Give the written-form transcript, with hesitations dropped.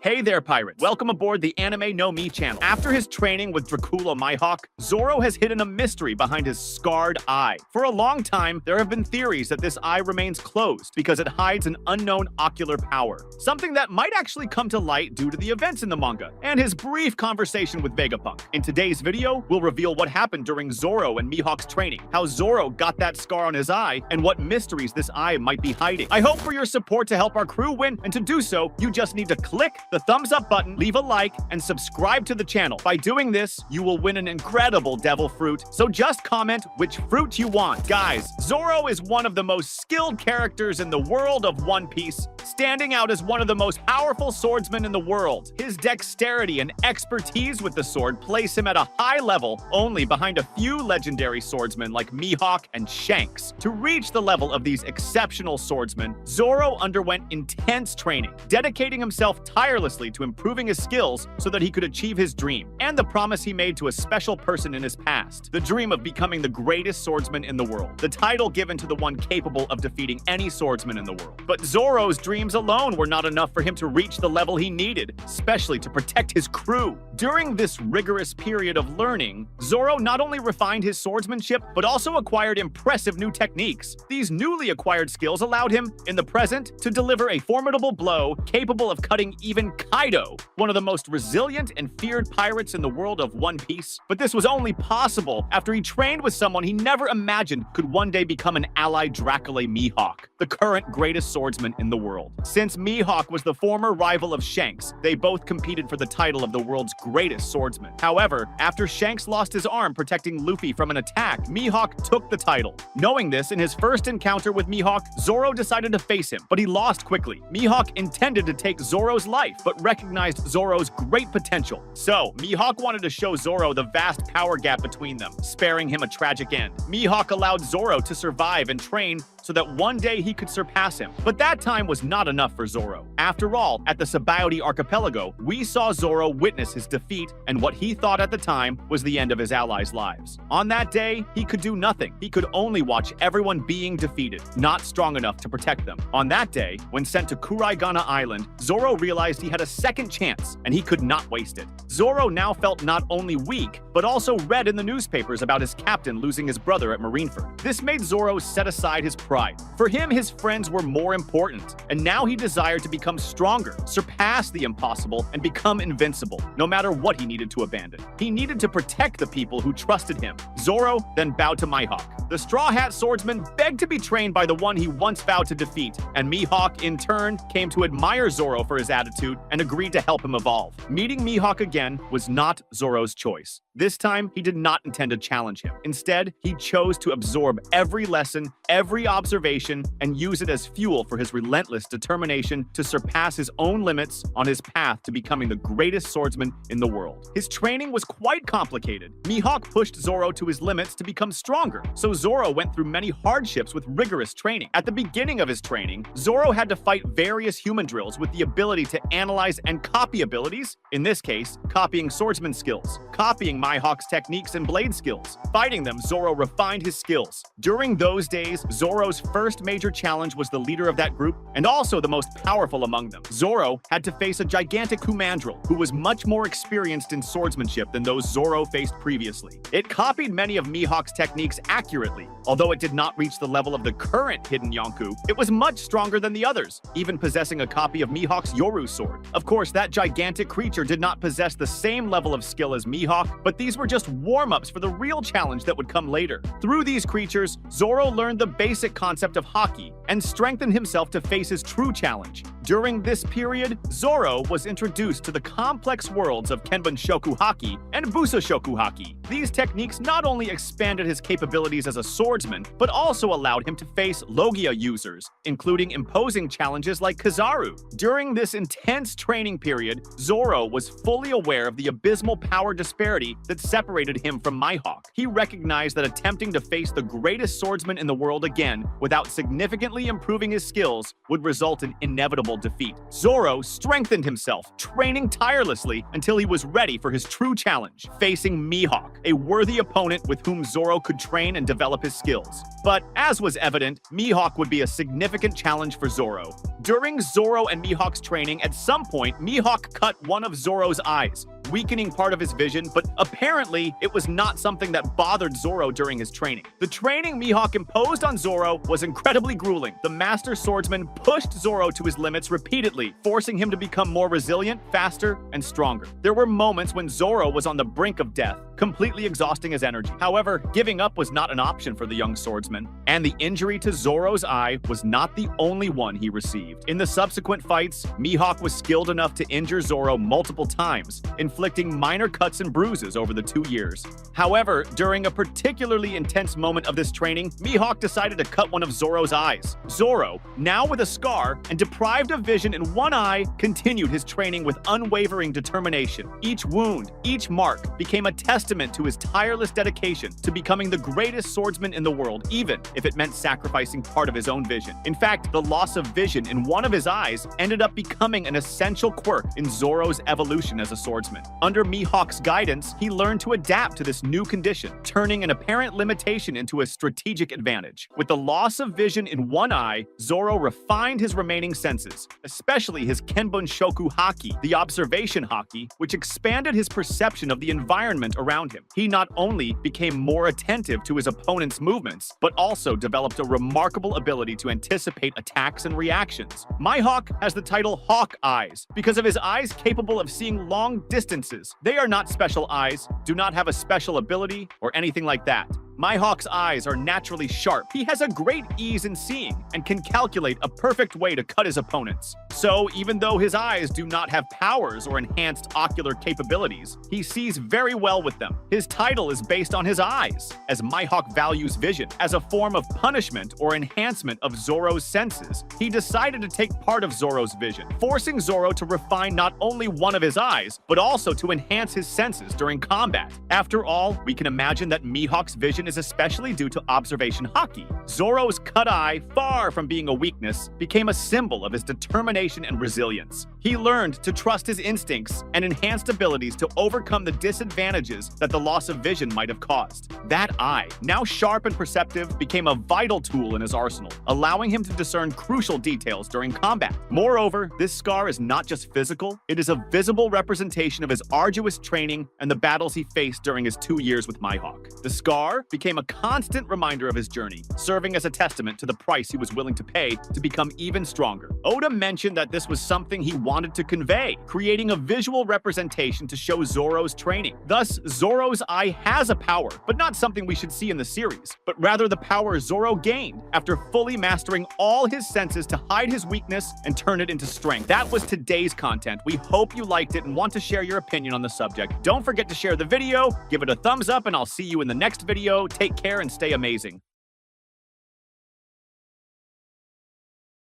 Hey there, pirates! Welcome aboard the Anime No Mi channel. After his training with Dracula Mihawk, Zoro has hidden a mystery behind his scarred eye. For a long time, there have been theories that this eye remains closed because it hides an unknown ocular power, something that might actually come to light due to the events in the manga, and his brief conversation with Vegapunk. In today's video, we'll reveal what happened during Zoro and Mihawk's training, how Zoro got that scar on his eye, and what mysteries this eye might be hiding. I hope for your support to help our crew win, and to do so, you just need to click the thumbs up button, leave a like, and subscribe to the channel. By doing this, you will win an incredible devil fruit, so just comment which fruit you want. Guys, Zoro is one of the most skilled characters in the world of One Piece, standing out as one of the most powerful swordsmen in the world. His dexterity and expertise with the sword place him at a high level, only behind a few legendary swordsmen like Mihawk and Shanks. To reach the level of these exceptional swordsmen, Zoro underwent intense training, dedicating himself tirelessly to improving his skills so that he could achieve his dream, and the promise he made to a special person in his past, the dream of becoming the greatest swordsman in the world, the title given to the one capable of defeating any swordsman in the world. But Zoro's dreams alone were not enough for him to reach the level he needed, especially to protect his crew. During this rigorous period of learning, Zoro not only refined his swordsmanship, but also acquired impressive new techniques. These newly acquired skills allowed him, in the present, to deliver a formidable blow capable of cutting even Kaido, one of the most resilient and feared pirates in the world of One Piece. But this was only possible after he trained with someone he never imagined could one day become an allied Dracula Mihawk, the current greatest swordsman in the world. Since Mihawk was the former rival of Shanks, they both competed for the title of the world's greatest swordsman. However, after Shanks lost his arm protecting Luffy from an attack, Mihawk took the title. Knowing this, in his first encounter with Mihawk, Zoro decided to face him, but he lost quickly. Mihawk intended to take Zoro's life, but recognized Zoro's great potential. So, Mihawk wanted to show Zoro the vast power gap between them, sparing him a tragic end. Mihawk allowed Zoro to survive and train so that one day he could surpass him. But that time was not enough for Zoro. After all, at the Sabaody Archipelago, we saw Zoro witness his defeat and what he thought at the time was the end of his allies' lives. On that day, he could do nothing. He could only watch everyone being defeated, not strong enough to protect them. On that day, when sent to Kuraigana Island, Zoro realized he had a second chance, and he could not waste it. Zoro now felt not only weak, but also read in the newspapers about his captain losing his brother at Marineford. This made Zoro set aside his pride. For him, his friends were more important, and now he desired to become stronger, surpass the impossible, and become invincible, no matter what he needed to abandon. He needed to protect the people who trusted him. Zoro then bowed to Mihawk. The Straw Hat Swordsman begged to be trained by the one he once vowed to defeat, and Mihawk, in turn, came to admire Zoro for his attitude and agreed to help him evolve. Meeting Mihawk again was not Zoro's choice. This time, he did not intend to challenge him. Instead, he chose to absorb every lesson, every observation, and use it as fuel for his relentless determination to surpass his own limits on his path to becoming the greatest swordsman in the world. His training was quite complicated. Mihawk pushed Zoro to his limits to become stronger, so Zoro went through many hardships with rigorous training. At the beginning of his training, Zoro had to fight various human drills with the ability to analyze and copy abilities, in this case, copying swordsman skills, copying Mihawk's techniques and blade skills. Fighting them, Zoro refined his skills. During those days, Zoro's first major challenge was the leader of that group, and also the most powerful among them. Zoro had to face a gigantic Kumandrel, who was much more experienced in swordsmanship than those Zoro faced previously. It copied many of Mihawk's techniques accurately. Although it did not reach the level of the current hidden Yonkou, it was much stronger than the others, even possessing a copy of Mihawk's Yoru sword. Of course, that gigantic creature did not possess the same level of skill as Mihawk, but these were just warm-ups for the real challenge that would come later. Through these creatures, Zoro learned the basic concept of haki and strengthened himself to face his true challenge. During this period, Zoro was introduced to the complex worlds of Kenbun Shoku Haki and Busa Shoku Haki. These techniques not only expanded his capabilities as a swordsman, but also allowed him to face Logia users, including imposing challenges like Kizaru. During this intense training period, Zoro was fully aware of the abysmal power disparity that separated him from Mihawk. He recognized that attempting to face the greatest swordsman in the world again without significantly improving his skills would result in inevitable defeat. Zoro strengthened himself, training tirelessly until he was ready for his true challenge, facing Mihawk, a worthy opponent with whom Zoro could train and develop his skills. But as was evident, Mihawk would be a significant challenge for Zoro. During Zoro and Mihawk's training, at some point, Mihawk cut one of Zoro's eyes, weakening part of his vision, but apparently it was not something that bothered Zoro during his training. The training Mihawk imposed on Zoro was incredibly grueling. The master swordsman pushed Zoro to his limits repeatedly, forcing him to become more resilient, faster, and stronger. There were moments when Zoro was on the brink of death, completely exhausting his energy. However, giving up was not an option for the young swordsman, and the injury to Zoro's eye was not the only one he received. In the subsequent fights, Mihawk was skilled enough to injure Zoro multiple times, inflicting minor cuts and bruises over the 2 years. However, during a particularly intense moment of this training, Mihawk decided to cut one of Zoro's eyes. Zoro, now with a scar and deprived of vision in one eye, continued his training with unwavering determination. Each wound, each mark, became a testament to his tireless dedication to becoming the greatest swordsman in the world, even if it meant sacrificing part of his own vision. In fact, the loss of vision in one of his eyes ended up becoming an essential quirk in Zoro's evolution as a swordsman. Under Mihawk's guidance, he learned to adapt to this new condition, turning an apparent limitation into a strategic advantage. With the loss of vision in one eye, Zoro refined his remaining senses, especially his Kenbun Shoku Haki, the observation haki, which expanded his perception of the environment around him. He not only became more attentive to his opponent's movements, but also developed a remarkable ability to anticipate attacks and reactions. Mihawk has the title Hawk Eyes because of his eyes capable of seeing long distances. They are not special eyes, do not have a special ability, or anything like that. Mihawk's eyes are naturally sharp. He has a great ease in seeing and can calculate a perfect way to cut his opponents. So even though his eyes do not have powers or enhanced ocular capabilities, he sees very well with them. His title is based on his eyes, as Mihawk values vision. As a form of punishment or enhancement of Zoro's senses, he decided to take part of Zoro's vision, forcing Zoro to refine not only one of his eyes, but also to enhance his senses during combat. After all, we can imagine that Mihawk's vision is especially due to observation haki. Zoro's cut eye, far from being a weakness, became a symbol of his determination and resilience. He learned to trust his instincts and enhanced abilities to overcome the disadvantages that the loss of vision might have caused. That eye, now sharp and perceptive, became a vital tool in his arsenal, allowing him to discern crucial details during combat. Moreover, this scar is not just physical, it is a visible representation of his arduous training and the battles he faced during his 2 years with Mihawk. The scar became a constant reminder of his journey, serving as a testament to the price he was willing to pay to become even stronger. Oda mentioned that this was something he wanted to convey, creating a visual representation to show Zoro's training. Thus, Zoro's eye has a power, but not something we should see in the series, but rather the power Zoro gained after fully mastering all his senses to hide his weakness and turn it into strength. That was today's content. We hope you liked it and want to share your opinion on the subject. Don't forget to share the video, give it a thumbs up, and I'll see you in the next video. Take care and stay amazing.